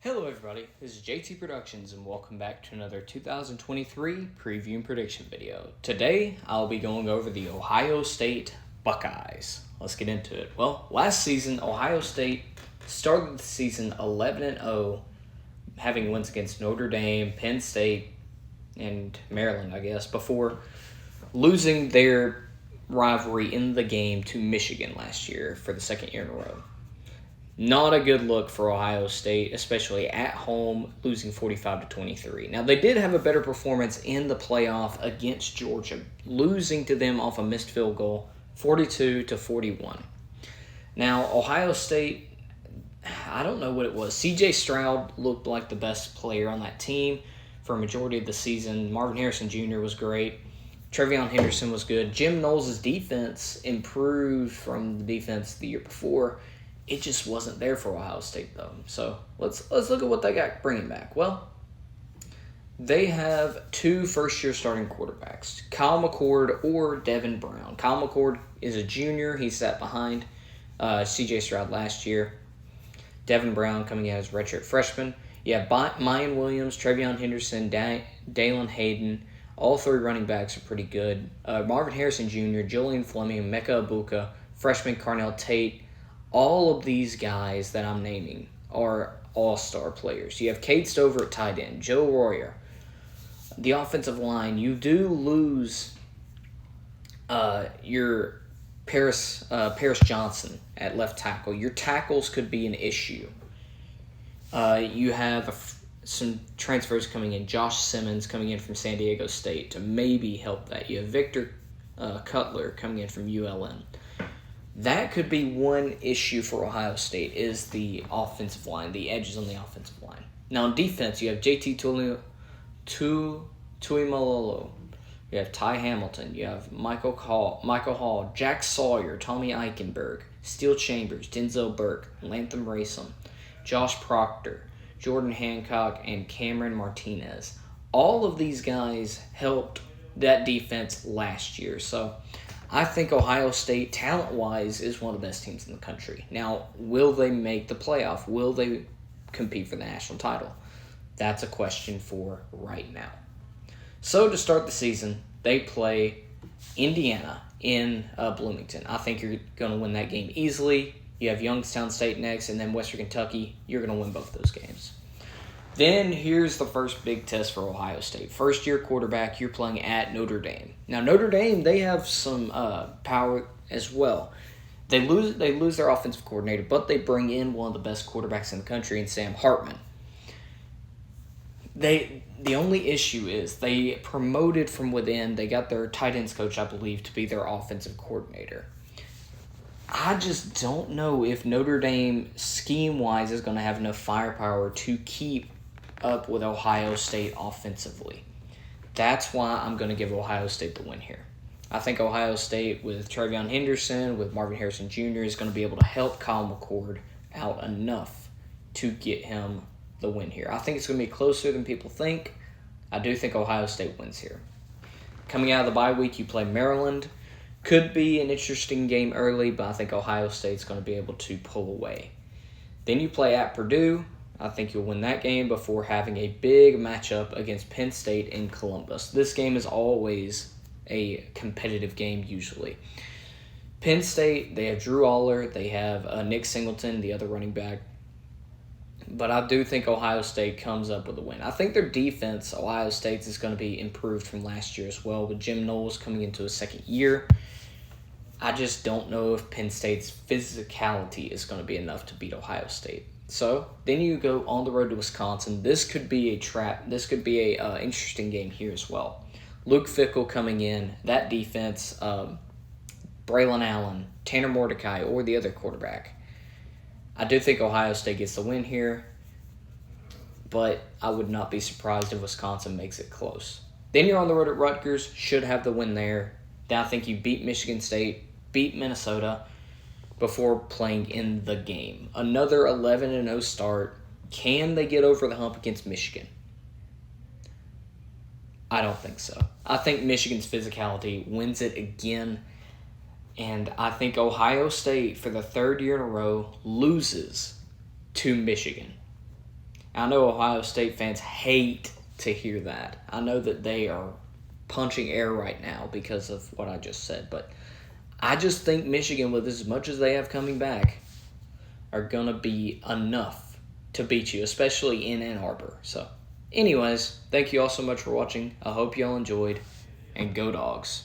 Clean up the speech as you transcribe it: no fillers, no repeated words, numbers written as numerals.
Hello everybody, this is JT Productions and welcome back to another 2023 preview and prediction video. Today, I'll be going over the Ohio State Buckeyes. Let's get into it. Well, last season, Ohio State started the season 11-0, having wins against Notre Dame, Penn State, and Maryland, I guess, before losing their rivalry in the game to Michigan last year for the second year in a row. Not a good look for Ohio State, especially at home, losing 45-23. Now, they did have a better performance in the playoff against Georgia, losing to them off a missed field goal, 42-41. Now, Ohio State, I don't know what it was. C.J. Stroud looked like the best player on that team for a majority of the season. Marvin Harrison Jr. was great. Trevion Henderson was good. Jim Knowles' defense improved from the defense the year before. It just wasn't there for Ohio State, though. So let's look at what they got bringing back. Well, they have two first-year starting quarterbacks, Kyle McCord or Devin Brown. Kyle McCord is a junior. He sat behind C.J. Stroud last year. Devin Brown coming in as redshirt freshman. You have Mayan Williams, Trevion Henderson, Dalen Hayden. All three running backs are pretty good. Marvin Harrison Jr., Julian Fleming, Mecca Abuka, freshman Carnell Tate. All of these guys that I'm naming are all-star players. You have Cade Stover at tight end, Joe Royer. The offensive line, you do lose your Paris Johnson at left tackle. Your tackles could be an issue. You have some transfers coming in. Josh Simmons coming in from San Diego State to maybe help that. You have Victor Cutler coming in from ULM. That could be one issue for Ohio State is the offensive line, the edges on the offensive line. Now, on defense, you have JT Tuimoloau. You have Ty Hamilton. You have Michael Hall, Jack Sawyer, Tommy Eichenberg, Steele Chambers, Denzel Burke, Latham Racem, Josh Proctor, Jordan Hancock, and Cameron Martinez. All of these guys helped that defense last year. So I think Ohio State, talent-wise, is one of the best teams in the country. Now, will they make the playoff? Will they compete for the national title? That's a question for right now. So, to start the season, they play Indiana in Bloomington. I think you're going to win that game easily. You have Youngstown State next, and then Western Kentucky. You're going to win both those games. Then here's the first big test for Ohio State. First-year quarterback, you're playing at Notre Dame. Now, Notre Dame, they have some power as well. They lose their offensive coordinator, but they bring in one of the best quarterbacks in the country in Sam Hartman. The only issue is they promoted from within. They got their tight ends coach, I believe, to be their offensive coordinator. I just don't know if Notre Dame, scheme-wise, is going to have enough firepower to keep up with Ohio State offensively. That's why I'm going to give Ohio State the win here. I think Ohio State with Trevion Henderson, with Marvin Harrison Jr. is going to be able to help Kyle McCord out enough to get him the win here. I think it's going to be closer than people think. I do think Ohio State wins here. Coming out of the bye week, you play Maryland. Could be an interesting game early, but I think Ohio State's going to be able to pull away. Then you play at Purdue. I think you'll win that game before having a big matchup against Penn State in Columbus. This game is always a competitive game usually. Penn State, they have Drew Aller. They have Nick Singleton, the other running back. But I do think Ohio State comes up with a win. I think their defense, Ohio State's, is going to be improved from last year as well, with Jim Knowles coming into his second year. I just don't know if Penn State's physicality is going to be enough to beat Ohio State. So then you go on the road to Wisconsin. This could be a trap. This could be a interesting game here as well. Luke Fickell coming in. That defense, Braylon Allen, Tanner Mordecai, or the other quarterback. I do think Ohio State gets the win here, but I would not be surprised if Wisconsin makes it close. Then you're on the road at Rutgers. Should have the win there. Then I think you beat Michigan State, beat Minnesota before playing in the game. Another 11-0 start. Can they get over the hump against Michigan? I don't think so. I think Michigan's physicality wins it again. And I think Ohio State, for the third year in a row, loses to Michigan. I know Ohio State fans hate to hear that. I know that they are punching air right now because of what I just said, but I just think Michigan, with as much as they have coming back, are going to be enough to beat you, especially in Ann Arbor. So, anyways, thank you all so much for watching. I hope you all enjoyed, and go Dogs.